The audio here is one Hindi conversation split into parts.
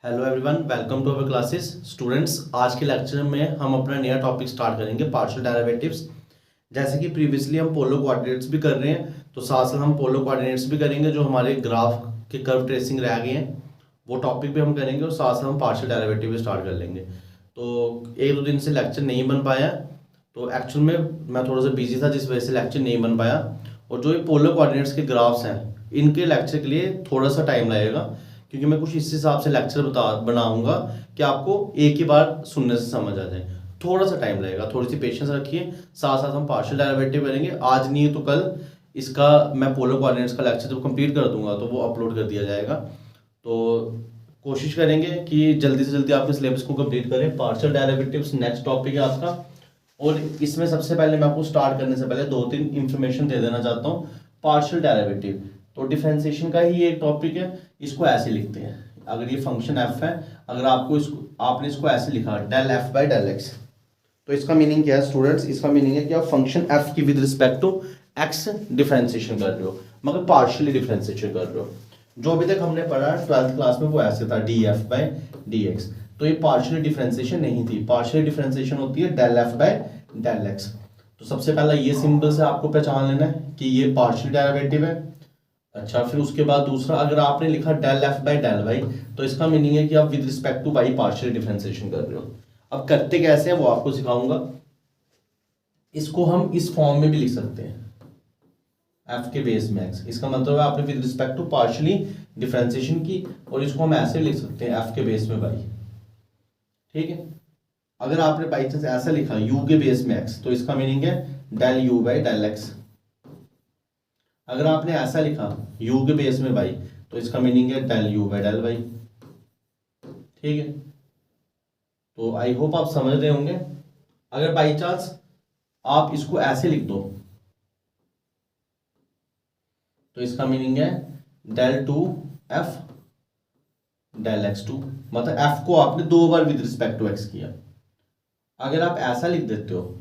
Hello everyone, welcome to our classes. Students, आज के लेक्चर में हम अपना नया टॉपिक स्टार्ट करेंगे, पार्शियल डेरिवेटिव्स। जैसे कि प्रीवियसली हम पोलर कोऑर्डिनेट्स भी कर रहे हैं, तो साथ साथ हम पोलर कोऑर्डिनेट्स भी करेंगे। जो हमारे ग्राफ के कर्व ट्रेसिंग रह गए हैं वो टॉपिक भी हम करेंगे, और साथ साथ हम पार्शियल डेरिवेटिव भी स्टार्ट कर लेंगे। तो एक दो दिन से लेक्चर नहीं बन पाया, तो एक्चुअल में मैं थोड़ा सा बिजी था, जिस वजह से लेक्चर नहीं बन पाया। और जो ये पोलर कोऑर्डिनेट्स के ग्राफ्स हैं, इनके लेक्चर के लिए थोड़ा सा टाइम लगेगा, क्योंकि मैं कुछ इस हिसाब से लेक्चर बनाऊंगा कि आपको एक ही बार सुनने से समझ आ जाए। थोड़ा सा टाइम लगेगा, थोड़ी सी पेशेंस रखिए। साथ साथ हम पार्शियल डेरिवेटिव करेंगे, आज नहीं तो कल इसका मैं पोलर कोऑर्डिनेट्स का लेक्चर जब कंप्लीट कर दूंगा तो वो अपलोड कर दिया जाएगा। तो कोशिश करेंगे कि जल्दी से जल्दी आप इस सिलेबस को कंप्लीट करें। पार्शियल डेरिवेटिव्स नेक्स्ट टॉपिक है आपका, और इसमें सबसे पहले मैं आपको स्टार्ट करने से पहले दो तीन इंफॉर्मेशन दे देना चाहता हूँ। पार्शियल डेरिवेटिव तो डिफरेंशिएशन का ही एक टॉपिक है। इसको ऐसे लिखते हैं, अगर ये फंक्शन एफ है, अगर आपने इसको ऐसे लिखा del F by del x, तो इसका मीनिंग क्या है स्टूडेंट्स? इसका मीनिंग है कि आप फंक्शन एफ की with respect to X differentiation कर रहे हो, मगर पार्शियली डिफरेंशिएशन कर रहे हो। जो अभी तक हमने पढ़ा 12th क्लास में वो ऐसे था, D F by D x. तो ये पार्शियली डिफरेंशिएशन नहीं थी। पार्शियली डिफरेंशिएशन होती है del F by del x. तो सबसे पहला ये सिंबल से आपको पहचान लेना है कि ये पार्शियल डेरिवेटिव है। अच्छा, फिर उसके बाद दूसरा, अगर आपने लिखा del F by del Y, तो इसका मीनिंग है कि आप with respect to Y partial differentiation कर रहे हो। अब करते कैसे हैं वो आपको सिखाऊंगा। इसको हम इस फॉर्म में भी लिख सकते हैं, एफ के बेस में एक्स। इसका मतलब है आपने with respect to partially differentiation की, और इसको हम ऐसे लिख सकते हैं एफ के बेस में वाई। ठीक है, अगर आपने बाई चांस ऐसा लिखा यू के बेस में एक्स, तो इसका मीनिंग है del you by del X. अगर आपने ऐसा लिखा u के बेस में y, तो इसका मीनिंग है del u by del y। ठीक है, तो आई होप आप समझ रहे होंगे। अगर बाई चांस आप इसको ऐसे लिख दो, तो इसका मीनिंग है del two F del X two, मतलब f को आपने दो बार विद रिस्पेक्ट टू x किया। अगर आप ऐसा लिख देते हो,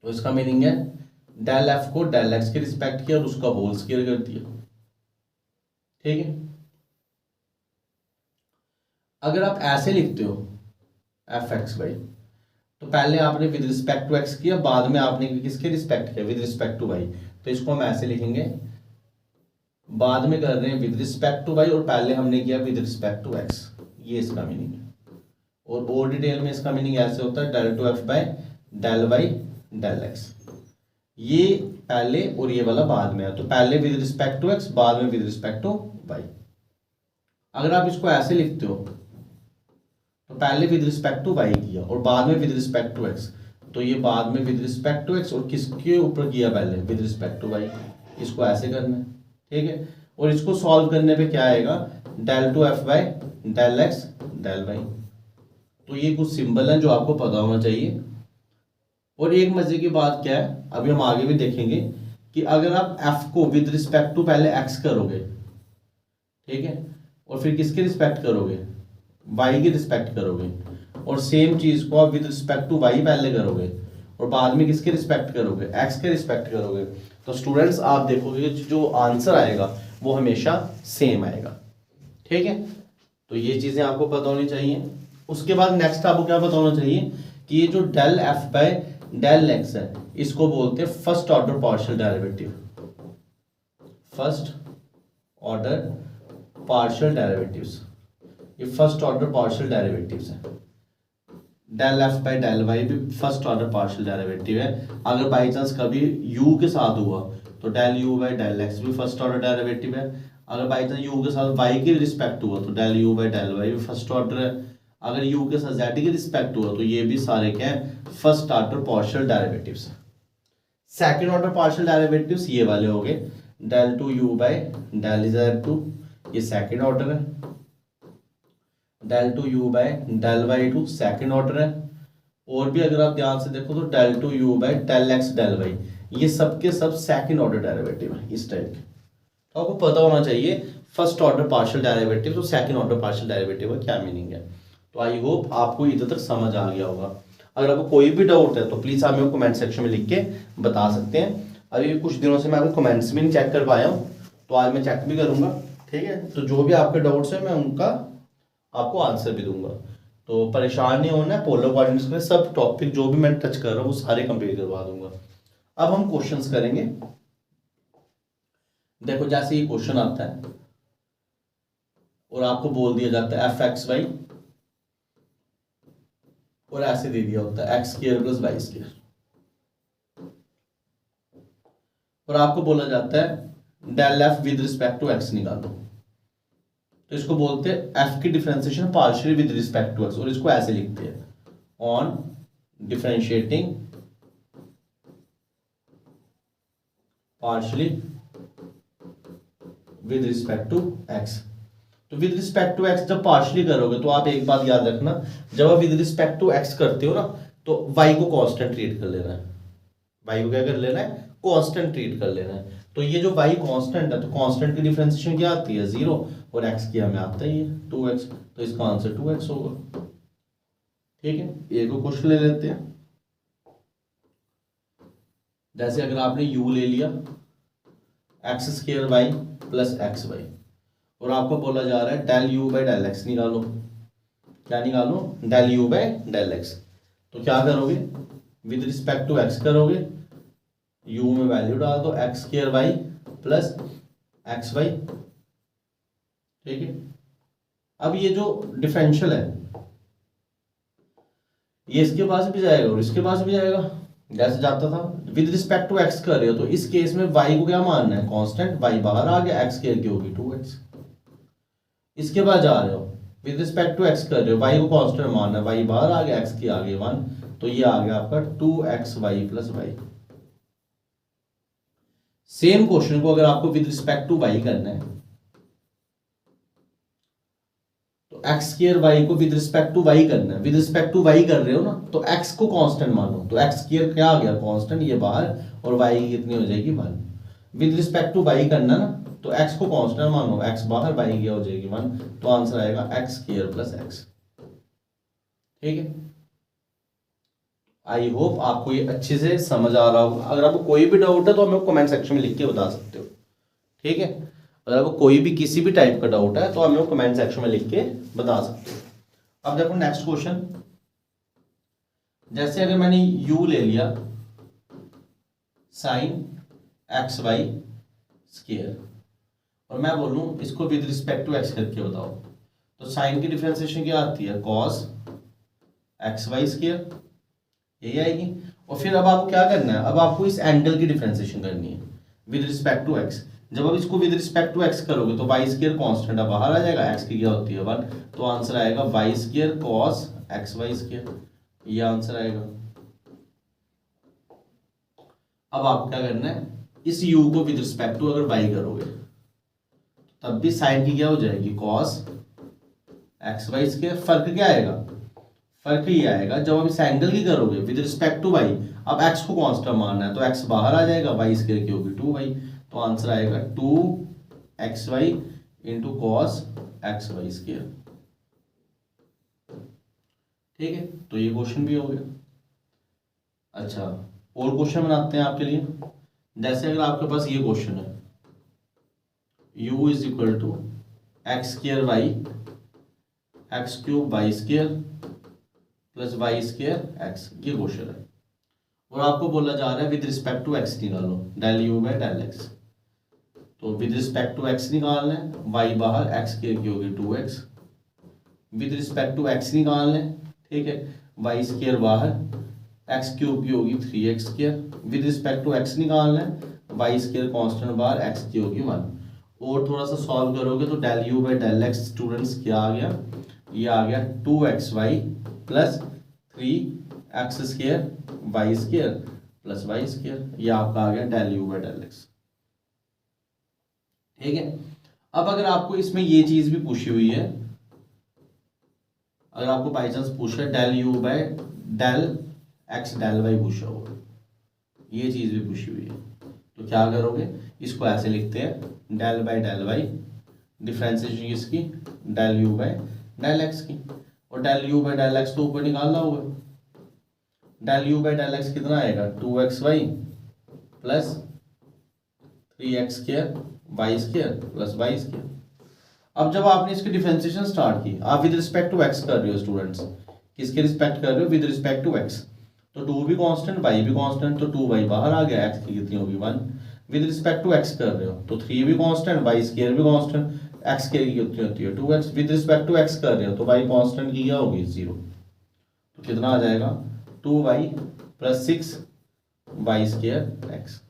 तो इसका मीनिंग है डेल एफ को डेल एक्स के रिस्पेक्ट किया और उसका होल स्क्वायर कर दिया। ठीक है, अगर आप ऐसे लिखते हो एफ एक्स वाई, तो पहले आपने विद रिस्पेक्ट टू एक्स किया, बाद में आपने किसके रिस्पेक्ट किया? With respect to Y. तो इसको हम ऐसे लिखेंगे, बाद में कर रहे हैं विद रिस्पेक्ट टू वाई, और पहले हमने किया विद रिस्पेक्ट टू एक्स। ये इसका मीनिंग है। और डिटेल में इसका मीनिंग ऐसे होता है del two F by del Y del x. ये पहले और ये वाला बाद में है, तो पहले विद रिस्पेक्ट टू एक्स, बाद में विद रिस्पेक्ट टू वाई। अगर आप इसको ऐसे लिखते हो, तो पहले विद रिस्पेक्ट टू वाई किया और बाद में विद रिस्पेक्ट टू एक्स, तो ये बाद में विद रिस्पेक्ट टू एक्स और किसके ऊपर किया? पहले विद रिस्पेक्ट टू वाई। इसको ऐसे करना है। ठीक है, और इसको सॉल्व करने पे क्या आएगा? Del two F by del x del Y. तो ये कुछ सिंबल है जो आपको पता होना चाहिए। और एक मजे की बात क्या है, अभी हम आगे भी देखेंगे, कि अगर आप f को विद रिस्पेक्ट टू पहले x करोगे, ठीक है, और फिर किसके रिस्पेक्ट करोगे? y की रिस्पेक्ट करोगे, और सेम चीज को आप विद रिस्पेक्ट टू y पहले करोगे और बाद में किसके रिस्पेक्ट करोगे? x के रिस्पेक्ट करोगे, तो स्टूडेंट्स आप देखोगे जो आंसर आएगा वो हमेशा सेम आएगा। ठीक है, तो ये चीजें आपको पता होनी चाहिए। उसके बाद नेक्स्ट आपको क्या पता होना चाहिए कि ये जो del F by del X है, इसको बोलते हैं first order partial derivative. First order partial derivatives, ये फर्स्ट ऑर्डर पार्शियल डेरिवेटिव्स है। Del F by del Y भी फर्स्ट ऑर्डर पार्शियल डेरिवेटिव है। अगर बाई चांस कभी u के साथ हुआ, तो del u by del X भी फर्स्ट ऑर्डर डेरिवेटिव है। अगर बाई चांस u के साथ y के रिस्पेक्ट हुआ, तो del u by del Y भी फर्स्ट ऑर्डर है। अगर u के साथ z के रिस्पेक्ट हुआ, तो ये भी सारे क्या है? First order partial derivatives. Second order partial derivatives ये वाले हो गए, del two u by del z two, ये सेकंड ऑर्डर है। Del two u by del Y two second order है। और भी अगर आप ध्यान से देखो, तो del two u by del x del Y, ये सब के सब सेकंड ऑर्डर डेरिवेटिव है इस टाइप के। तो आपको पता होना चाहिए फर्स्ट ऑर्डर पार्शियल डेरिवेटिव तो सेकंड ऑर्डर पार्शियल डेरिवेटिव का क्या मीनिंग है। तो आई होप आपको इधर तक समझ आ गया होगा। अगर आपको कोई भी डाउट है तो प्लीज़ आप मेरे को कमेंट सेक्शन में लिख के बता सकते हैं। अभी कुछ दिनों से मैं अपने कमेंट्स भी नहीं चेक कर पाया हूँ, तो आज मैं चेक भी करूँगा, ठीक है। तो जो भी आपके डाउट्स हैं मैं उनका आपको आंसर भी दूंगा, तो परेशान नहीं होना है। पोलर कोऑर्डिनेट्स में सब टॉपिक जो भी मैं टच कर रहा हूँ वो सारे कंप्लीट करवा दूंगा। अब हम क्वेश्चंस करेंगे। देखो जैसे ये क्वेश्चन आता है और आपको बोल दिया जाता है एफ एक्स वाई, और ऐसे दे दिया होता है x square plus y square, और आपको बोला जाता है del f with respect to x निकालो। तो इसको बोलते हैं एफ की differentiation partially with respect to x, और इसको ऐसे लिखते हैं on differentiating partially with respect to x. तो विद रिस्पेक्ट टू एक्स जब पार्शियली करोगे तो आप एक बात याद रखना, जब आप विद रिस्पेक्ट टू एक्स करते हो ना तो वाई को कांस्टेंट ट्रीट कर लेना है। वाई को क्या कर लेना है? कांस्टेंट ट्रीट कर लेना है। तो ये जो वाई कांस्टेंट है तो कांस्टेंट की डिफरेंशिएशन क्या आती है? 0, और एक्स की हमें आता ही है 2x, तो इसका आंसर 2x होगा। ठीक है, एक को क्वेश्चन ले लेते हैं। जैसे अगर आपने u ले लिया x square y plus x y, और आपको बोला जा रहा है del u by del x निकालो। क्या निकालो? Del u by del x. तो क्या करोगे? विद रिस्पेक्ट टू एक्स करोगे, u में वैल्यू डाल दो x square y plus x y. ठीक है, अब ये जो डिफरेंशियल है ये इसके पास भी जाएगा और इसके पास भी जाएगा, जैसे जाता था। विद रिस्पेक्ट टू एक्स कर रहे हो तो इस केस में y को क्या मानना है? कांस्टेंट। y बाहर आ गया, x की होगी 2x। इसके बाद जा रहे हो विद रिस्पेक्ट टू x कर रहे हो, y को कांस्टेंट मानना है, y बाहर आ गया, x की आ गई 1, तो ये आ गया आपका 2xy plus y। Same question को अगर आपको विद रिस्पेक्ट टू y करना है तो एक्स स्क्वायर वाई को विद रिस्पेक्ट टू वाई करना है। विद रिस्पेक्ट टू वाई कर रहे हो ना तो एक्स को कांस्टेंट मानो, तो एक्स स्क्वायर क्या आ गया? कांस्टेंट, ये बाहर, और वाई की कितनी हो जाएगी? 1। विद रिस्पेक्ट टू वाई करना ना तो एक्स को कांस्टेंट मानो, एक्स बाहर, वाई की हो जाएगी 1, तो आंसर आएगा एक्स स्क्वायर प्लस एक्स। ठीक है, आई होप आपको ये अच्छे से समझ आ रहा होगा। अगर आपको कोई भी डाउट है तो हमें कमेंट सेक्शन में लिख के बता सकते हो। ठीक है, अगर आपको कोई भी किसी भी टाइप का डाउट है तो आप लोग कमेंट सेक्शन में लिख के बता सकते हो। अब देखो नेक्स्ट क्वेश्चन, जैसे अगर मैंने u ले लिया साइन एक्स वाई स्क्वायर, और मैं बोलूं इसको विद रिस्पेक्ट टू एक्स करके बताओ, तो साइन की डिफरेंशिएशन क्या आती है? कॉस एक्स वाई स्क्वायर, यही आएगी। और फिर अब आपको क्या करना है? अब आपको इस एंगल की डिफरेंशिएशन करनी है विद रिस्पेक्ट टू एक्स। जब आप इसको विद रिस्पेक्ट टू एक्स करोगे तो वाई स्क्वायर कांस्टेंट है, बाहर आ जाएगा, एक्स की क्या होती है 1, तो आंसर आएगा y square cos x y square, ये आंसर आएगा। अब आपको क्या करना है? इस u को विद रिस्पेक्ट टू अगर y करोगे तब भी साइन की क्या हो जाएगी? Cos x y square. फर्क क्या आएगा? फर्क ये आएगा जब आप इस एंगल की करोगे विद रिस्पेक्ट टू y, अब x को कांस्टेंट मानना है तो x बाहर आ जाएगा, y स्क्वायर की होगी 2y, तो आंसर आएगा 2xy into cos x y square. ठीक है, तो ये क्वेश्चन भी हो गया। अच्छा, और क्वेश्चन बनाते हैं आपके लिए। जैसे अगर आपके पास ये क्वेश्चन है u is equal to x square y x cube y square plus y square x, ये क्वेश्चन है, और आपको बोला जा रहा है विद रिस्पेक्ट टू एक्स निकालो, del you by del x. तो विद रिस्पेक्ट टू एक्स निकालना है, वाई बाहर, एक्स की होगी 2x, with respect to x निकालना है, ठीक है, वाई स्क्वायर बाहर, एक्स क्यूब की होगी 3x square, with respect to x निकालना है, वाई स्क्वायर कांस्टेंट बाहर, एक्स की होगी 1, और थोड़ा सा सॉल्व करोगे तो del you by del x students क्या आ गया? ये आ गया 2xy plus 3x square y square plus y square, ये आपका आ गया del you by del x. ठीक है, अब अगर आपको इसमें ये चीज भी पूछी हुई है, अगर आपको बाई चांस पूछा है del you by del x del y पूछा होगा, ये चीज भी पूछी हुई है, तो क्या करोगे? इसको ऐसे लिखते हैं del by del y, differentiation इसकी del you by del x की, और del you by del x तो ऊपर निकालना होगा, del you by del x कितना आएगा? 2xy plus 3x square y square plus y square. अब जब आपने इसकी डिफरेंशिएशन स्टार्ट की, आप विद रिस्पेक्ट टू एक्स कर रहे हो स्टूडेंट्स, किसके रिस्पेक्ट कर रहे हो? With respect to x. तो 2 भी कांस्टेंट, वाई भी कांस्टेंट, तो 2y बाहर आ गया, एक्स की कितनी होगी 1। विद रिस्पेक्ट टू एक्स कर रहे हो तो 3 भी कांस्टेंट, वाई स्क्वायर भी कांस्टेंट, एक्स की कितनी होती है 2x। With respect to x कर रहे हो तो y कांस्टेंट की क्या होगी 0। तो कितना आ जाएगा 2y plus 6y square x.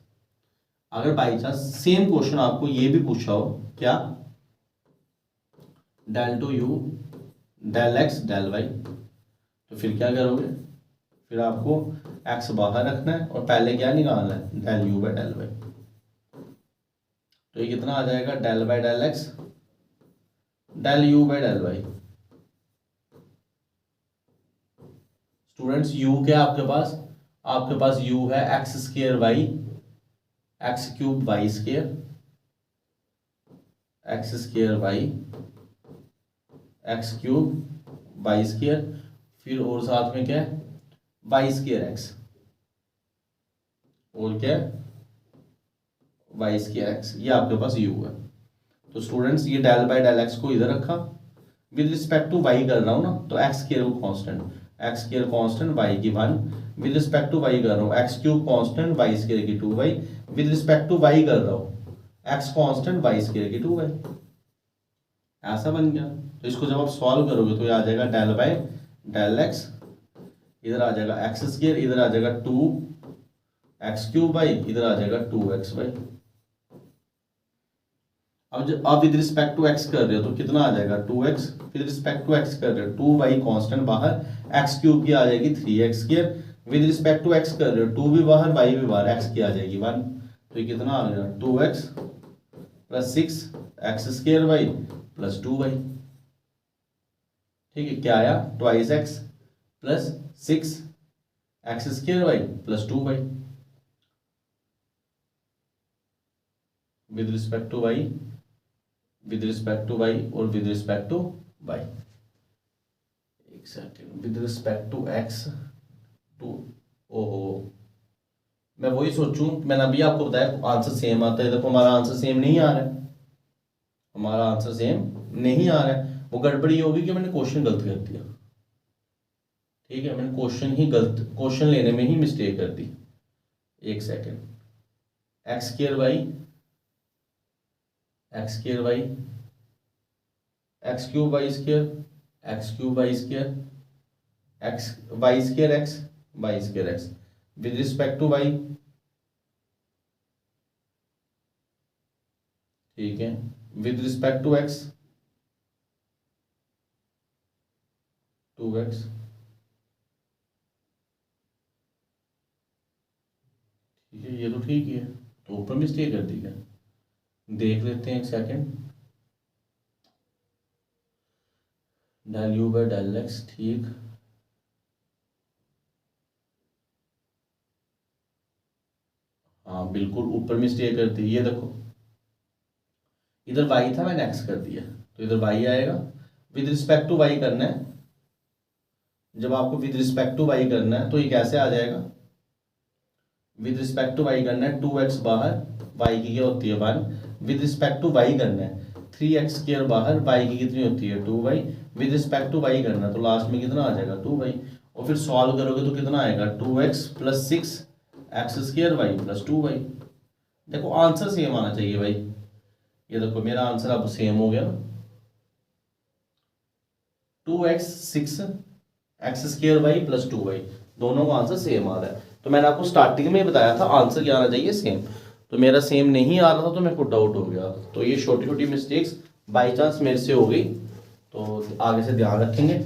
अगर बाई चांस सेम क्वेश्चन आपको ये भी पूछा हो, क्या del two u del x del Y, तो फिर क्या करोगे? फिर आपको x बाहर रखना है और पहले क्या निकालना है? Del you by del Y. तो ये कितना आ जाएगा? Del by del x del you by del y. Students u क्या है आपके पास? आपके पास u है x square y, x cube y square, x square y, x cube y square, फिर और साथ में क्या है? वाई स्क्वायर एक्स, और क्या है? Y square x. ये आपके पास u है। तो स्टूडेंट्स ये डेल बाय डेल एक्स को इधर रखा, विद रिस्पेक्ट टू वाई कर रहा हूँ ना, तो एक्स स्क्वायर को constant, x square constant, y की 1, विद रिस्पेक्ट टू वाई कर रहा हूँ x cube constant, y square की 2y, with respect to y कर रहा हूँ एक्स कांस्टेंट, वाई स्क्वायर की 2y। ऐसा बन गया। तो इसको जब आप सॉल्व करोगे तो ये आ जाएगा डेल बाय डेल एक्स, इधर आ जाएगा एक्स स्क्वायर, इधर आ जाएगा 2 एक्स क्यूब वाई, इधर आ जाएगा 2x वाई। अब जब आप विद रिस्पेक्ट टू एक्स कर रहे हो तो कितना आ जाएगा 2x, with respect to x कर रहे हो 2y कांस्टेंट बाहर, एक्स क्यूब की आ जाएगी 3x square, with respect to x कर रहे हो 2 भी बाहर, y भी बाहर, x की आ जाएगी 1। तो ये कितना आ गया 2x plus 6 x square y plus 2y। ठीक है, क्या आया? Twice x plus 6 x square y plus 2y with respect to y, with respect to y और विद रिस्पेक्ट टू वाई। एक second, with respect to x too, ओहो मैं वही सोचूं, मैंने अभी आपको बताया आंसर सेम आता है, देखो हमारा आंसर सेम नहीं आ रहा है, हमारा आंसर सेम नहीं आ रहा है। वो गड़बड़ी होगी कि मैंने क्वेश्चन गलत कर दिया। ठीक है, मैंने क्वेश्चन ही गलत, क्वेश्चन लेने में ही मिस्टेक कर दी। एक second, x square y, x square y, x cube y square, x cube y square, x y square x, y square x, with respect to y. ठीक है, with respect to x 2x। ठीक है, ये तो ठीक ही है, तो ऊपर मिस्टेक कर दी क्या? देख लेते हैं एक second. Del u by del x, ठीक, हाँ बिल्कुल ऊपर मिस्टेक कर दी। ये देखो इधर y था, मैंने x कर दिया, तो इधर y आएगा। विद रिस्पेक्ट टू y करना है, जब आपको विद रिस्पेक्ट टू y करना है तो ये कैसे आ जाएगा? विद रिस्पेक्ट टू y करना है 2x बाहर, y की क्या होती है 1, विद रिस्पेक्ट टू y करना है 3x स्क्वायर बाहर, y की कितनी होती है 2y, with respect to y करना है तो लास्ट में कितना आ जाएगा 2y, और फिर सॉल्व करोगे तो कितना आएगा 2x plus 6 x square y plus 2y। देखो आंसर सेम आना चाहिए भाई। ये देखो मेरा आंसर अब सेम हो गया, 2x 6 x square y plus 2y, दोनों का आंसर सेम आ रहा है। तो मैंने आपको स्टार्टिंग में बताया था आंसर क्या आना चाहिए सेम, तो मेरा सेम नहीं आ रहा था तो मेरे को डाउट हो गया। तो ये छोटी छोटी मिस्टेक्स बाई चांस मेरे से हो गई, तो आगे से ध्यान रखेंगे।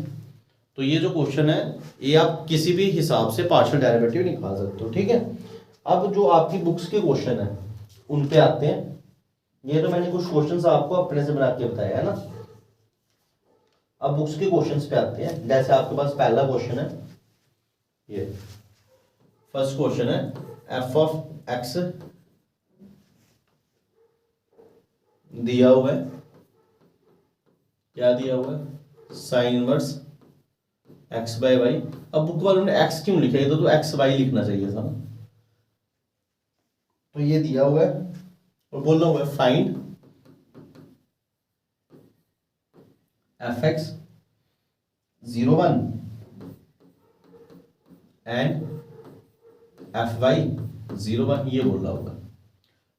तो ये जो क्वेश्चन है ये आप किसी भी हिसाब से पार्शियल डेरिवेटिव निकाल सकते हो। ठीक है, अब जो आपकी बुक्स के क्वेश्चन है उन पे आते हैं। ये तो मैंने कुछ क्वेश्चंस आपको अपने से बना के बताया है ना। अब बुक्स के क्वेश्चंस पे आते हैं। जैसे आपके पास पहला क्वेश्चन है, ये फर्स्ट क्वेश्चन है, एफ ऑफ एक्स दिया हुआ है, क्या दिया हुआ है? Sine inverse x by y. अब बुक वालों ने एक्स क्यों लिखा है, तो एक्स वाई लिखना चाहिए था ना। तो ये दिया हुआ है और बोला हुआ है find f x 01 and f y 01, ये बोल रहा होगा।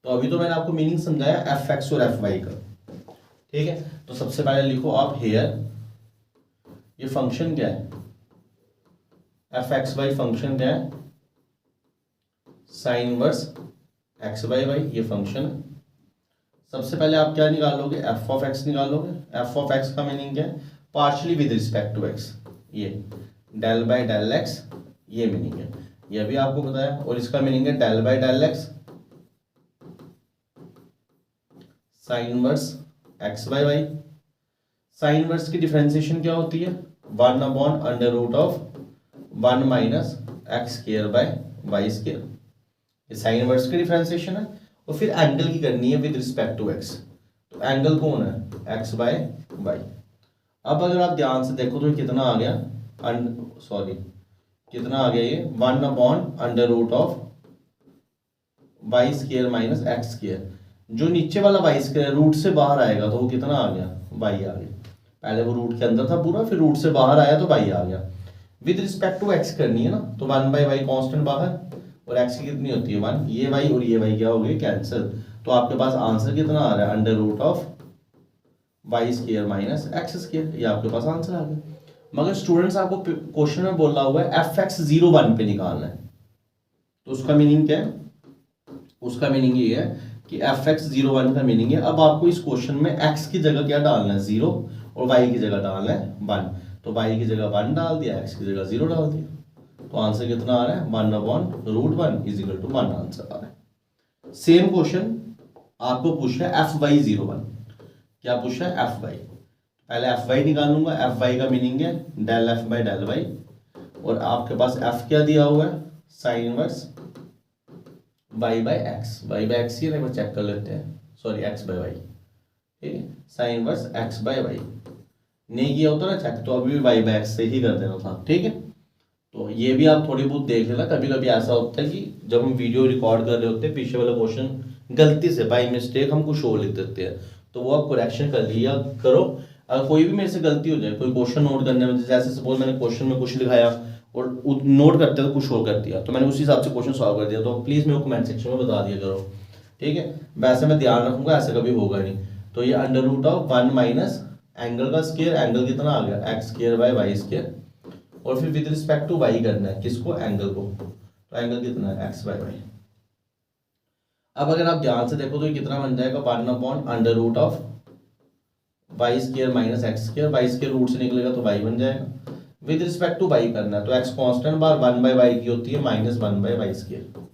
तो अभी तो मैंने आपको मीनिंग समझाया एफ एक्स और एफ वाई का, ठीक है। तो सबसे पहले लिखो आप हेयर, ये फंक्शन क्या है, एफ एक्स वाई फंक्शन क्या है, sine inverse x by y, ये फंक्शन है। सबसे पहले आप क्या निकालोगे, एफ ऑफ एक्स निकालोगे। एफ ऑफ एक्स का मीनिंग क्या है, partially with respect to x, ये डेल बाय डेल एक्स, ये मीनिंग है, ये भी आपको बताया। और इसका मीनिंग है del by del x sine inverse x by y. Sine inverse की डिफरेंशिएशन क्या होती है, 1 upon under root of 1 minus x square by y square, ये साइन इनवर्स की डिफरेंशिएशन है। और फिर एंगल की करनी है विद रिस्पेक्ट टू एक्स, तो एंगल कौन है, एक्स बाय वाई। अब अगर आप ध्यान से देखो तो ये कितना आ गया, कितना आ गया, ये 1 upon under root of y square minus x square. जो नीचे वाला वाई स्क्वायर रूट से बाहर आएगा तो वो कितना आ गया, वाई आ गया। पहले वो रूट के अंदर था पूरा, फिर रूट से बाहर आया तो वाई आ गया। विद रिस्पेक्ट टू एक्स करनी है ना, तो 1 बाई वाई कॉन्स्टेंट बाहर, और एक्स की कितनी होती है 1, ये वाई और ये वाई क्या हो गए, कैंसिल। तो आपके पास आंसर कितना आ रहा है, under root of y square minus x square, ये आपके पास आंसर आ गया। मगर स्टूडेंट्स आपको क्वेश्चन में बोला हुआ है एफ एक्स 01 पे निकालना है, तो उसका मीनिंग क्या है, उसका मीनिंग ये है कि एफ एक्स 01 का मीनिंग है, अब आपको इस क्वेश्चन में एक्स की जगह क्या डालना है, 0, और वाई की जगह डालना है 1। तो वाई की जगह 1 डाल दिया, एक्स की जगह 0 डाल दिया, तो आंसर कितना आ रहा है, 1 upon root 1 is equal to 1 answer आ रहा है। सेम क्वेश्चन आपको पूछ रहा है एफ वाई 01, क्या पूछ रहा है, एफ वाई। पहले एफ वाई निकालूंगा, एफ वाई का मीनिंग है del F by del y, और आपके पास एफ क्या दिया हुआ है, sine inverse y by x, y by x ही है, चेक कर लेते हैं, सॉरी एक्स बाई वाई, ठीक है, sine inverse x by y. नहीं किया होता ना चेक तो अभी भी वाई बाई एक्स से ही कर देना था, ठीक है। तो ये भी आप थोड़ी बहुत देख लेना, कभी कभी ऐसा होता है कि जब हम वीडियो रिकॉर्ड कर रहे होते हैं पीछे वाला क्वेश्चन गलती से बाई मिस्टेक हम कुछ और लिख देते हैं, तो वो आप करेक्शन कर लिया करो। अगर कोई भी मेरे से गलती हो जाए, कोई क्वेश्चन नोट करने में, जैसे सपोज मैंने क्वेश्चन में कुछ लिखाया और नोट करते हुए कुछ और कर दिया, तो मैंने उसी हिसाब से क्वेश्चन सॉल्व कर दिया, तो प्लीज़ मेरे को कमेंट सेक्शन में बता दिया करो, ठीक है। वैसे मैं ध्यान रखूंगा, ऐसा कभी होगा नहीं। तो ये under root of 1 minus angle का स्क्वायर, एंगल कितना आ गया, x square by y square, और फिर विद रिस्पेक्ट टू वाई करना है, किसको, एंगल को, तो एंगल कितना है, एक्स बाय वाई। अब अगर आप ध्यान से देखो तो ये कितना बन जाएगा, 1 upon under root of y square minus x square, y square root से निकलेगा तो वाई बन जाएगा। विद रिस्पेक्ट टू वाई करना है, तो एक्स कांस्टेंट बार 1 बाई वाई की होती है माइनस 1 बाई वाई स्क्वायर,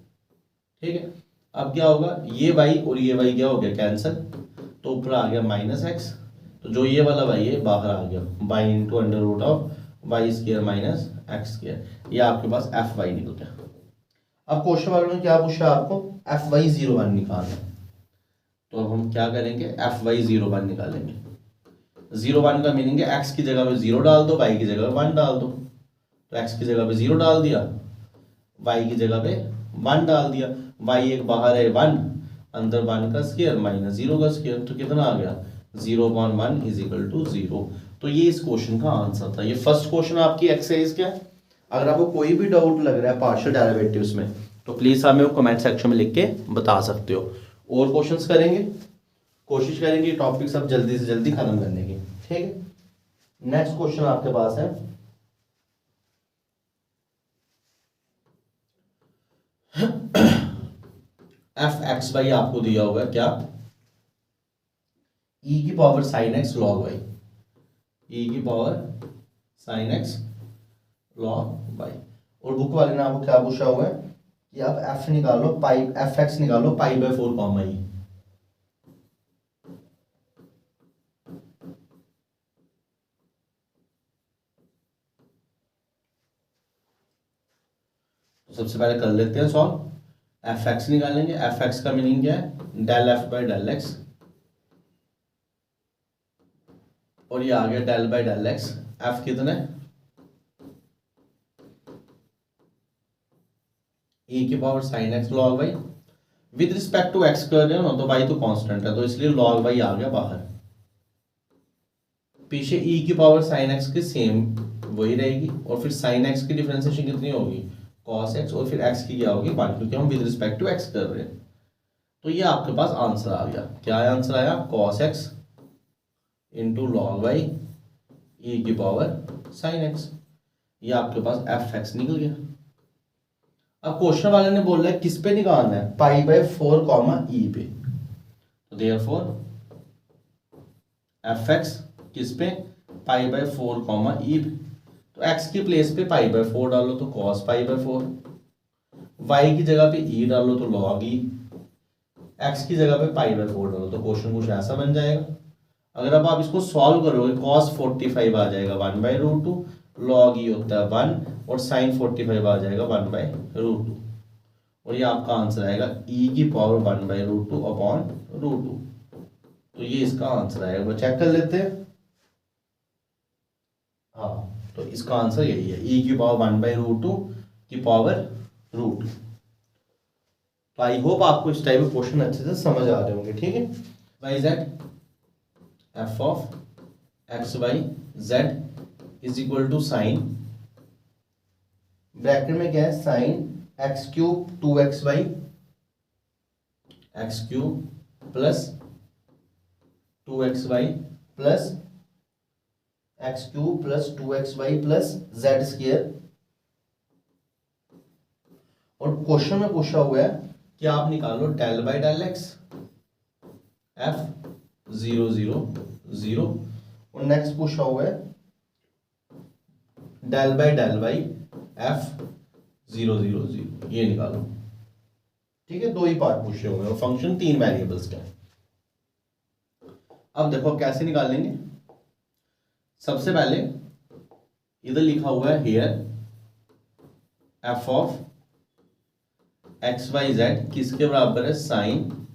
ठीक है। अब क्या होगा, ये वाई और ये वाई क्या हो गया, कैंसिल, तो ऊपर आ गया माइनस एक्स, तो जो ये वाला वाई है बाहर आ गया, y into under root of y square minus x square, ये आपके पास एफ वाई निकल गया। अब क्वेश्चन वालों ने क्या पूछा आपको, एफ वाई 01 निकालना, तो अब हम क्या करेंगे, एफ वाई 01 निकालेंगे। 01 का मीनिंग है एक्स की जगह पे 0 डाल दो, वाई की जगह पे 1 डाल दो, तो एक्स की जगह पे 0 डाल दिया, वाई की जगह पे 1 डाल दिया, वाई एक बाहर है 1, अंदर 1 का स्क्वायर माइनस 0 का स्क्वायर, तो कितना आ गया, 0/1 इज इक्वल टू 0। तो ये इस क्वेश्चन का आंसर था। ये फर्स्ट क्वेश्चन आपकी एक्सरसाइज क्या है। अगर आपको कोई भी डाउट लग रहा है पार्शियल डेरिवेटिव्स में, तो प्लीज आप मेरे को कमेंट सेक्शन में लिख के बता सकते हो, और क्वेश्चंस करेंगे, कोशिश करेंगे टॉपिक सब जल्दी से जल्दी खत्म करने की, ठीक है। नेक्स्ट क्वेश्चन आपके पास है एफ एक्स वाई, आपको दिया हुआ है क्या, ई की power sine x log y, e की power sine x log y. और बुक वाले ने आपको क्या पूछा हुआ है कि आप एफ निकालो, पाई एफ एक्स निकालो पाई बाय 4 कॉमा ई। सबसे पहले कर लेते हैं सॉल्व। एफ एक्स निकालेंगे, एफ एक्स का मीनिंग क्या है, del F by del x, और ये आ गया del by del x, f कितने, ई की power sine x log y, with respect to x कर रहे हो ना, तो वाई तो कांस्टेंट है, तो इसलिए लॉग वाई आ गया बाहर, पीछे ई की पावर साइन एक्स की सेम वही रहेगी, और फिर साइन एक्स की डिफरेंशिएशन कितनी होगी, कॉस एक्स, और फिर एक्स की क्या होगी 1, क्योंकि हम विद रिस्पेक्ट टू एक्स कर रहे हैं। तो ये आपके पास आंसर आ गया। क्या आंसर आया, cos x into log y e की पावर साइन एक्स। ये आपके पास एफ एक्स निकल गया। अब क्वेश्चन वाले ने बोला है किस पे निकालना है, पाई बाय 4 कॉमा ई पे। तो देयरफॉर एफ एक्स किस पे, पाई बाय 4 कॉमा ई पे। तो एक्स की प्लेस पे पाई बाय 4 डालो तो कॉस पाई बाय 4, वाई की जगह पे ई डालो तो लॉग ई, एक्स की जगह पे पाई बाय 4 डालो तो क्वेश्चन कुछ ऐसा बन जाएगा। अगर अब आप इसको सॉल्व करोगे cos 45 आ जाएगा 1/√2, log ई होता है 1, और sin 45 आ जाएगा 1/√2, और ये आपका आंसर आएगा e की पावर 1/√2 अपॉन √2। तो ये इसका आंसर आएगा। वो चेक कर लेते हैं। हाँ, तो इसका आंसर यही है, e की पावर 1/√2 की पावर √2। तो आई होप आपको इस टाइप के क्वेश्चन अच्छे से समझ आ रहे होंगे। ठीक है, y z f of x y z is equal to sine, bracket में क्या है, sine x cube 2xy x cube plus 2xy plus x cube plus 2xy plus z square. और क्वेश्चन में पूछा हुआ है कि आप निकालो del by del x f 0 0 0, और नेक्स्ट पूछा हुआ है del by del y f 0 0 0, ये निकालो। ठीक है, दो ही पार्ट पूछे हुए हैं और फंक्शन 3 वेरिएबल्स का है। अब देखो कैसे निकालेंगे। सबसे पहले इधर लिखा हुआ है here f of x y z किसके बराबर है, sine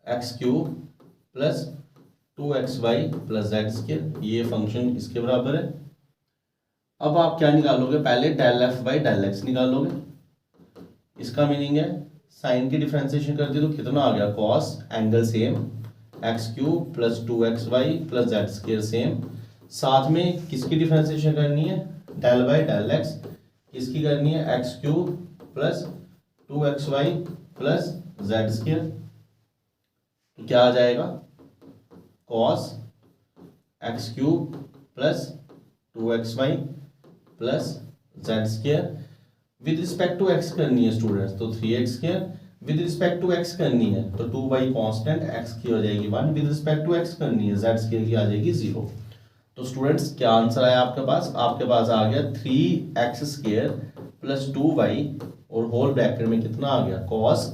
x cube plus 2xy plus z square, ये फंक्शन इसके बराबर है। अब आप क्या निकालोगे, पहले del F by del x निकालोगे। इसका मीनिंग है साइन की डिफरेंशिएशन कर दी तो कितना आ गया, cos angle same x cube plus 2xy plus z square same. साथ में किसकी डिफरेंशिएशन करनी है, डेल बाई डेल एक्स, किसकी करनी है, x cube plus 2xy plus z square. तो क्या आ जाएगा, cos x cube plus 2xy plus z square. With respect to x करनी है स्टूडेंट्स तो 3x square, with respect to x करनी है तो 2y कांस्टेंट, x की हो जाएगी 1, विद रिस्पेक्ट टू एक्स करनी है जेड स्क्वायर की आ जाएगी 0। तो स्टूडेंट्स क्या आंसर आया आपके पास, आपके पास आ गया 3x स्क्वायर प्लस 2y, और होल ब्रैकेट में कितना आ गया, cos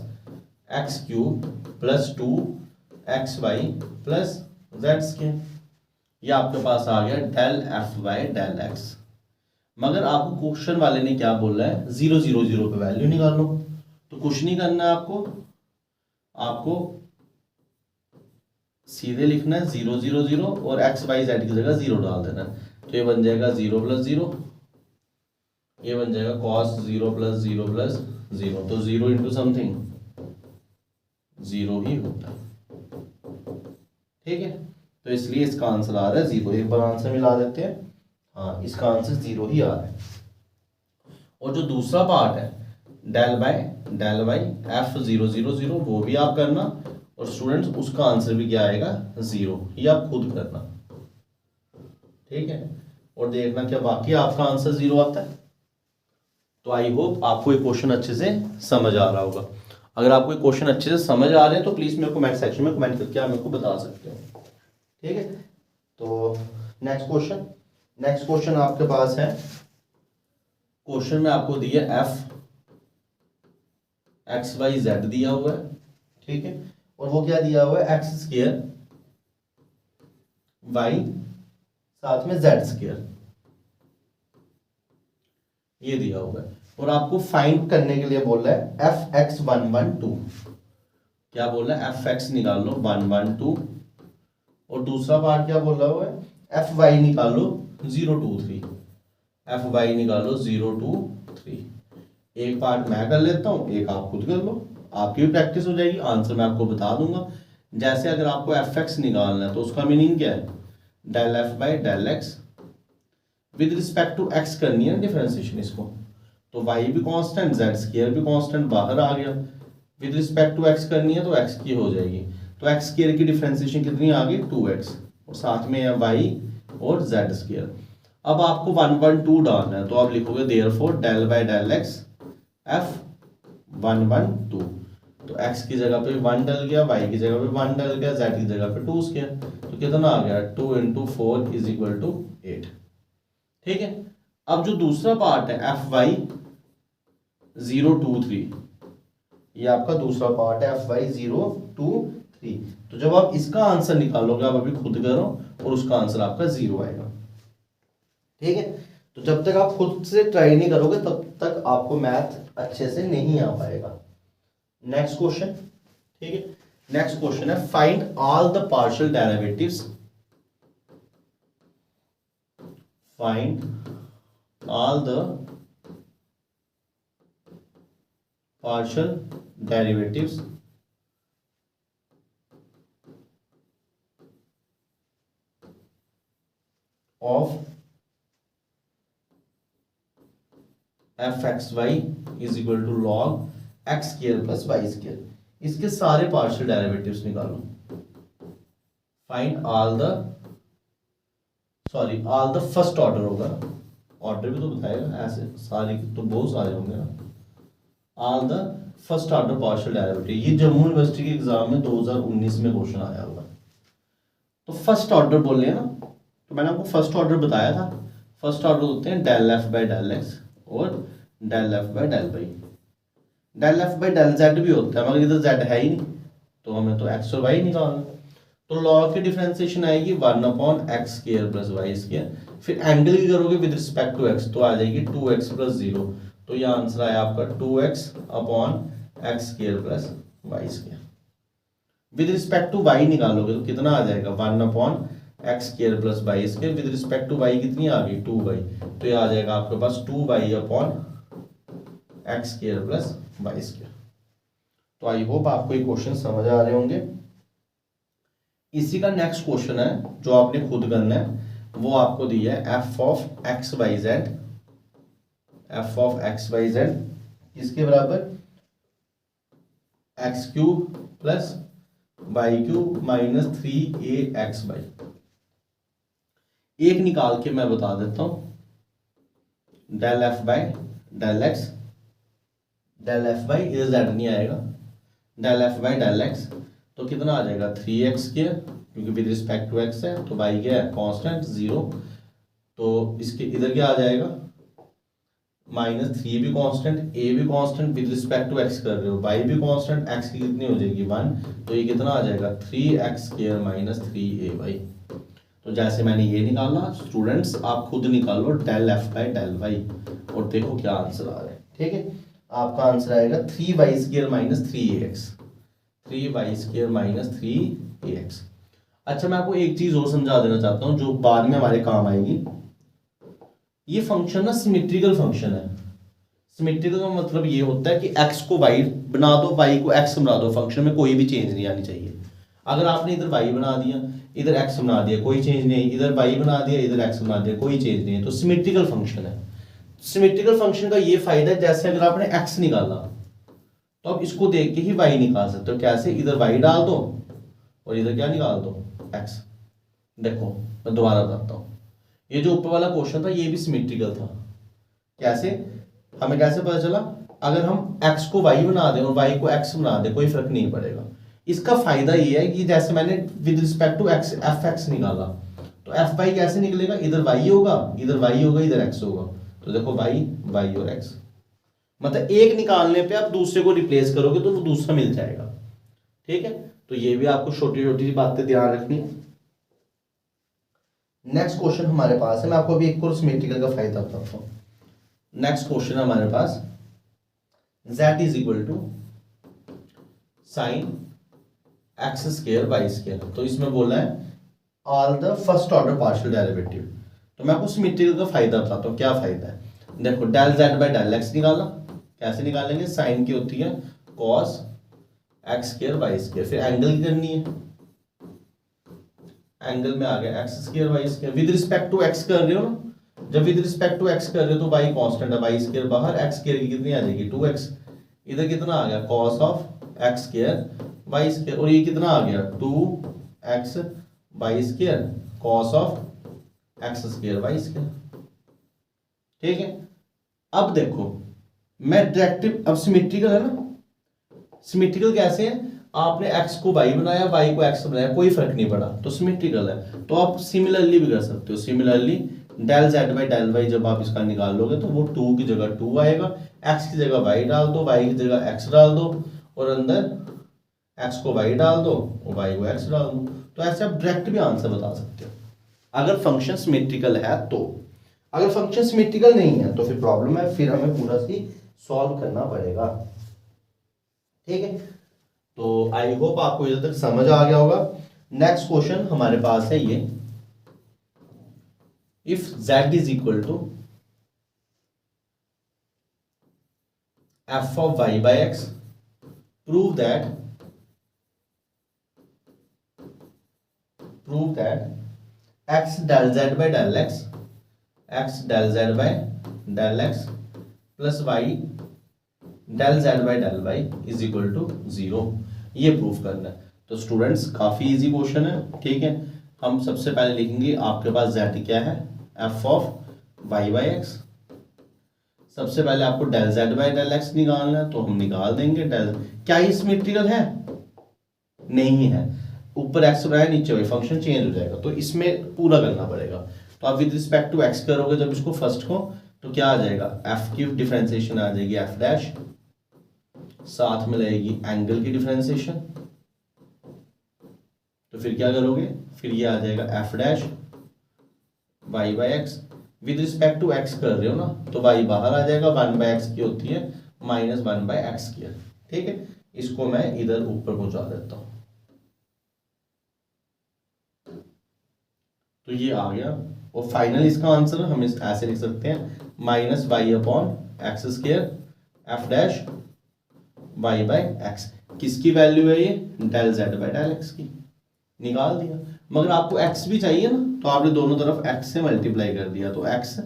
x cube plus 2xy plus z square. ये आपके पास आ गया del F by del x. मगर आपको क्वेश्चन वाले ने क्या बोला है, 0 0 0 पे वैल्यू निकालो। तो कुछ नहीं करना है आपको सीधे लिखना है 0 0 0 और एक्स वाई जेड की जगह 0 डाल देना है। तो ये बन जाएगा 0 प्लस 0, ये बन जाएगा कॉस 0 प्लस 0 प्लस 0। तो 0 इंटू समथिंग 0 ही होता है। ठीक है, तो इसलिए इसका आंसर आ रहा है 0। एक बार आंसर मिला देते हैं। हाँ, इसका आंसर 0 ही आ रहा है। और जो दूसरा पार्ट है डेल बाई एफ 0 0 0, वो भी आप करना, और स्टूडेंट्स उसका आंसर भी क्या आएगा, 0। ये आप खुद करना। ठीक है, और देखना क्या बाकी आपका आंसर 0 आता है। तो आई होप आपको ये क्वेश्चन अच्छे से समझ आ रहा होगा। अगर आपको ये क्वेश्चन अच्छे से समझ आ रहे हैं तो प्लीज मेरे को कमेंट सेक्शन में कमेंट करके आप मेरे को बता सकते हो। ठीक है, तो नेक्स्ट क्वेश्चन आपके पास है। क्वेश्चन में आपको दिया एफ एक्स वाई जेड दिया हुआ है। ठीक है, और वो क्या दिया हुआ है, एक्स स्क्वायर वाई साथ में जेड स्क्वायर, ये दिया हुआ है। और आपको फाइंड करने के लिए बोल रहा है एफ एक्स 1 1 2। क्या बोल रहा है, एफ एक्स निकालो 1 1 2, और दूसरा पार्ट क्या बोल रहा है, एफ वाई निकालो 0 2 3, एफ वाई निकालो 0 2 3। एक पार्ट मैं कर लेता हूं, एक आप खुद कर लो, आपकी भी प्रैक्टिस हो जाएगी। आंसर मैं आपको बता दूंगा। जैसे अगर आपको एफ एक्स निकालना है तो उसका मीनिंग क्या है, del F by del x with respect to x करनी है डिफरेंशिएशन इसको, तो वाई भी कांस्टेंट जेड स्क्वायर भी कांस्टेंट बाहर आ गया, विद रिस्पेक्ट टू एक्स करनी है तो एक्स की हो जाएगी, तो एक्स स्क्वायर की डिफरेंशिएशन कितनी आ गई 2x और साथ में है वाई और जेड स्क्वायर। अब आपको 1 1 2 डालना है, तो आप लिखोगे therefore del by del x f 1 1 2, तो x की जगह पे 1 डल गया, y की जगह पे 1 डल गया, z की जगह पे 2 स्क्वायर, तो कितना आ गया 2 × 4 = 8। ठीक है, अब जो दूसरा पार्ट है एफ वाई 0 2 3, ये आपका दूसरा पार्ट है एफ वाई 0 2 3, तो जब आप इसका आंसर निकालोगे आप अभी खुद करो और उसका आंसर आपका 0 आएगा। ठीक है, तो जब तक आप खुद से ट्राई नहीं करोगे तब तक आपको मैथ अच्छे से नहीं आ पाएगा। नेक्स्ट क्वेश्चन, ठीक है, नेक्स्ट क्वेश्चन है find all the partial derivatives, find all the partial derivatives of f(x,y) is equal to log x square plus y square। इसके सारे पार्शियल डेरिवेटिव्स निकालो, find all the first order होगा, ऑर्डर भी तो बताएगा, ऐसे सारे तो बहुत सारे होंगे ना, all the first order partial derivative, ये जम्मू यूनिवर्सिटी के एग्जाम में 2019 में क्वेश्चन आया हुआ। तो फर्स्ट ऑर्डर बोल रहे हैं ना, तो मैंने आपको फर्स्ट ऑर्डर बताया था, फर्स्ट ऑर्डर होते हैं del F by del x और del F by del Y, del F by del z भी होता है, मगर इधर जेड है ही नहीं तो हमें तो एक्स और वाई निकालना, तो लॉग की डिफरेंशिएशन आएगी 1/x square plus y square, फिर एंगल की करोगे विद रिस्पेक्ट टू एक्स तो आ जाएगी 2x प्लस 0, तो ये आंसर आया आपका 2x upon x square plus y square. With respect to y निकालोगे तो कितना आ जाएगा 1/x square plus y square, with respect to y कितनी आ गई 2y, तो ये आ जाएगा आपके पास 2y upon x square plus y square. तो आई होप आपको ये क्वेश्चन समझ आ रहे होंगे। इसी का नेक्स्ट क्वेश्चन है जो आपने खुद करना है, वो आपको दिया है f of x y z, f of x y z किसके बराबर x cube plus y cube minus 3ax/। एक निकाल के मैं बता देता हूं, del F by del x, del F by इधर जेड नहीं आएगा, del F by del x तो कितना आ जाएगा 3x स्क्वायर, क्योंकि विद रिस्पेक्ट टू एक्स है तो y क्या है कांस्टेंट 0, तो इसके इधर क्या आ जाएगा माइनस 3 भी कांस्टेंट, a भी constant, with respect to x कर रहे हो, y भी कांस्टेंट, x की कितनी हो जाएगी 1, तो ये कितना आ जाएगा 3x स्क्वायर माइनस 3ay। तो जैसे मैंने ये निकाला, स्टूडेंट्स आप खुद निकालो del F by del y और देखो क्या आंसर आ रहा है। ठीक है, आपका आंसर आएगा 3y square minus 3ax, 3y square minus 3ax। अच्छा, मैं आपको एक चीज और समझा देना चाहता हूँ जो बाद में हमारे काम आएगी। ये फंक्शन ना सिमेट्रिकल फंक्शन है, सिमेट्रिकल का मतलब ये होता है कि x को y बना दो, y को x बना दो, फंक्शन में कोई भी चेंज नहीं आनी चाहिए। अगर आपने इधर y बना दिया, इधर x बना दिया, कोई चेंज नहीं, इधर y बना दिया, इधर x बना दिया, कोई चेंज नहीं है, तो सिमेट्रिकल फंक्शन है। सिमेट्रिकल फंक्शन का ये फायदा है, जैसे अगर आपने x निकाला तो आप इसको देख के ही y निकाल सकते हो, कैसे इधर y डाल दो और इधर क्या निकाल दो x। देखो मैं दोबारा बताता हूँ, ये जो ऊपर वाला क्वेश्चन था ये भी सिमेट्रिकल था। कैसे, हमें कैसे पता चला, अगर हम x को y बना दें और y को x बना दें कोई फर्क नहीं पड़ेगा। इसका फायदा ये है कि जैसे मैंने with respect to x fx निकाला तो fy कैसे निकलेगा, इधर y होगा, इधर y होगा, इधर x होगा, तो देखो y और x, मतलब एक निकालने पे आप दूसरे को रिप्लेस करोगे तो वो दूसरा मिल जाएगा। ठीक है, तो ये भी आपको छोटी छोटी बातें ध्यान रखनी है। नेक्स्ट क्वेश्चन हमारे पास है, मैं आपको अभी एक और सिमेट्रिकल का फायदा बताता हूँ। नेक्स्ट क्वेश्चन हमारे पास z is equal to sine x square y square, तो इसमें बोला है all the first order partial derivative. तो मैं आपको सिमेट्रिकल का फायदा बताता हूँ, क्या फायदा है। देखो del z by del x निकाला, कैसे निकालेंगे, साइन की होती है cos x square y square, फिर एंगल की करनी है एंगल में आ गया x square y square, with respect to x कर रहे हो ना, जब विद रिस्पेक्ट टू एक्स कर रहे हो तो वाई कांस्टेंट है, वाई स्क्वायर बाहर, एक्स स्क्वायर की कितनी आ जाएगी 2x, इधर कितना आ गया cos of x square y square, और ये कितना आ गया 2x y square cos of x square y square. ठीक है, अब देखो मैं डायरेक्टिव, अब सिमेट्रिकल है ना, सिमेट्रिकल कैसे है, आपने x को y बनाया, y को x बनाया, कोई फर्क नहीं पड़ा, तो सिमेट्रिकल है। तो आप सिमिलरली भी कर सकते हो, similarly del z by del y जब आप इसका निकाल लोगे तो वो 2 की जगह 2 आएगा, x की जगह y डाल दो, y की जगह x डाल दो, और अंदर x को y डाल दो और y को x डाल दो। तो ऐसे आप डायरेक्ट भी आंसर बता सकते हो अगर फंक्शन सिमेट्रिकल है तो। अगर फंक्शन सिमेट्रिकल नहीं है तो फिर प्रॉब्लम है, फिर हमें पूरा सी सॉल्व करना पड़ेगा। ठीक है, तो आई होप आपको इधर तक समझ आ गया होगा। नेक्स्ट क्वेश्चन हमारे पास है ये, इफ z is equal to f of y by x, prove that x del z by del x, x del z by del x plus y del z by del y is equal to 0, ये प्रूफ करना है। तो स्टूडेंट्स काफी इजी क्वेश्चन है। ठीक है, हम सबसे पहले लिखेंगे आपके पास z क्या है, f of y by x। सबसे पहले आपको del z by del x निकालना है, तो हम निकाल देंगे del, क्या ये सिमेट्रिकल है, नहीं है, ऊपर x बनाया नीचे y, फंक्शन चेंज हो जाएगा, तो इसमें पूरा करना पड़ेगा। तो आप विद रिस्पेक्ट टू x करोगे जब इसको फर्स्ट को, तो क्या आ जाएगा, f की डिफरेंशिएशन आ जाएगी f डैश, साथ में लगेगी एंगल की डिफरेंशिएशन, तो फिर क्या करोगे, फिर ये आ जाएगा f dash y by x, with respect to x कर रहे हो ना तो y बाहर आ जाएगा, 1 बाय x की होती है माइनस 1 बाय x स्क्वायर। ठीक है, इसको मैं इधर ऊपर पहुंचा देता हूं, तो ये आ गया। और फाइनल इसका आंसर हम इस ऐसे लिख सकते हैं, minus y upon x square f dash y by x, किसकी वैल्यू है ये, del z by del x की, निकाल दिया। मगर आपको एक्स भी चाहिए ना, तो आपने दोनों तरफ एक्स से मल्टीप्लाई कर दिया, तो x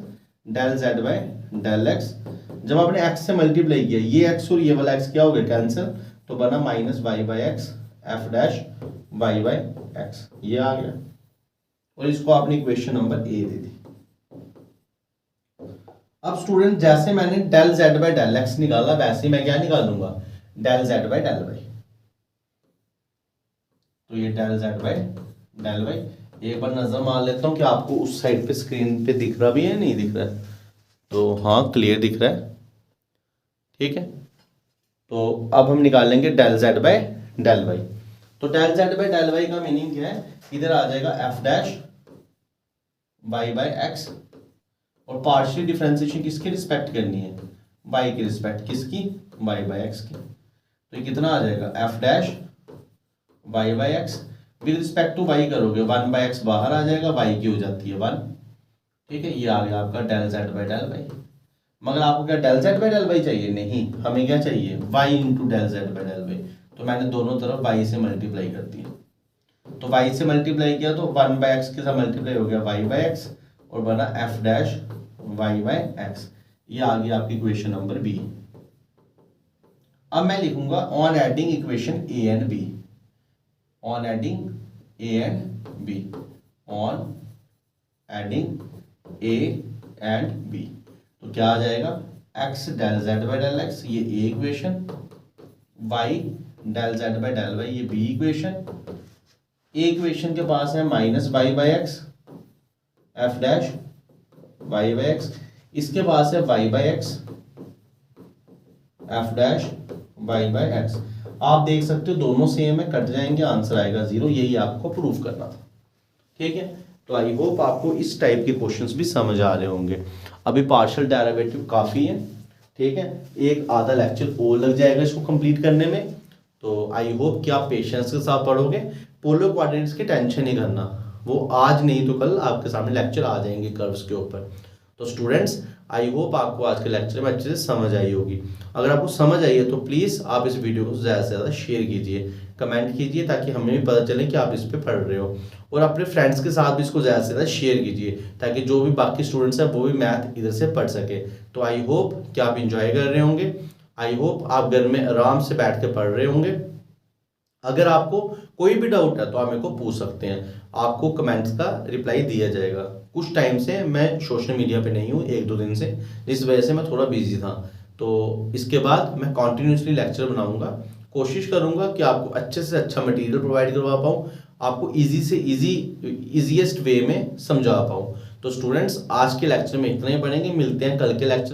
del z by del x, जब आपने एक्स से मल्टीप्लाई किया, ये एक्स और ये वाला एक्स क्या हो गया कैंसिल, तो बना minus y by x f dash y by x, ये आ गया। और इसको आपने इक्वेशन नंबर ए दे दी। अब स्टूडेंट जैसे मैंने del z by del x निकाला, वैसे मैं क्या निकालूंगा, del z by del Y. तो ये del z by del y, एक बार नजर मार लेता हूं कि आपको उस साइड पे स्क्रीन पे दिख रहा भी है, नहीं दिख रहा है, तो हाँ क्लियर दिख रहा है। ठीक है, तो अब हम निकालेंगे del z by del Y. तो del z by del y का मीनिंग क्या है, इधर आ जाएगा f dash y by x, और पार्शियल डिफरेंशिएशन किसके रिस्पेक्ट करनी है, वाई के रिस्पेक्ट, किसकी, वाई बाय एक्स की। तो ये कितना आ जाएगा, f dash y by x, with respect to y करोगे 1 बाय एक्स बाहर आ जाएगा, वाई की हो जाती है 1। ठीक है, ये आ गया आपका del z by del y. मगर आपको क्या del z by del y चाहिए, नहीं, हमें क्या चाहिए, y into del z by del Y. तो मैंने दोनों तरफ वाई से मल्टीप्लाई कर दिया, तो y से मल्टीप्लाई किया तो 1 बाय एक्स के साथ मल्टीप्लाई हो गया y बाय एक्स, और बना f dash y by x. ये आ गई आपकी इक्वेशन नंबर बी। अब मैं लिखूंगा on adding equation a and b, on adding a and b, on adding a and b, तो क्या आ जाएगा, x del z by del x, ये a equation, y del z by del y, ये b इक्वेशन। ए इक्वेशन के पास है minus y by x f dash y by x, इसके पास है y by x f dash y by x. आप देख सकते हो दोनों सेम है, कट जाएंगे, आंसर आएगा 0, यही आपको प्रूफ करना था। ठीक है, तो आई होप आपको इस टाइप के क्वेश्चंस भी समझ आ रहे होंगे। अभी पार्शियल डेरिवेटिव काफ़ी है, ठीक है, एक आधा लेक्चर और लग जाएगा इसको कंप्लीट करने में। तो आई होप कि आप पेशेंस के साथ पढ़ोगे, पोलर कोऑर्डिनेट्स की टेंशन नहीं करना, वो आज नहीं तो कल आपके सामने लेक्चर आ जाएंगे कर्व्स के ऊपर। तो स्टूडेंट्स आई होप आपको आज के लेक्चर में अच्छे से समझ आई होगी। अगर आपको समझ आई है तो प्लीज़ आप इस वीडियो को ज़्यादा से ज़्यादा शेयर कीजिए, कमेंट कीजिए ताकि हमें भी पता चले कि आप इस पे पढ़ रहे हो, और अपने फ्रेंड्स के साथ भी इसको ज़्यादा से ज़्यादा शेयर कीजिए ताकि जो भी बाकी स्टूडेंट्स हैं वो भी मैथ इधर से पढ़ सके। तो आई होप कि आप इंजॉय कर रहे होंगे, आई होप आप घर में आराम से बैठ के पढ़ रहे होंगे। अगर आपको कोई भी डाउट है तो आप मेरे को पूछ सकते हैं, आपको कमेंट्स का रिप्लाई दिया जाएगा। कुछ टाइम से मैं सोशल मीडिया पे नहीं हूँ, 1-2 दिन से, जिस वजह से मैं थोड़ा बिजी था। तो इसके बाद मैं कॉन्टिन्यूसली लेक्चर बनाऊंगा, कोशिश करूंगा कि आपको अच्छे से अच्छा मटेरियल प्रोवाइड करवा पाऊँ, आपको ईजी से ईजीएस्ट वे में समझा पाऊँ। तो स्टूडेंट्स, आज के लेक्चर में इतना ही पढ़ेंगे, मिलते हैं कल के लेक्चर।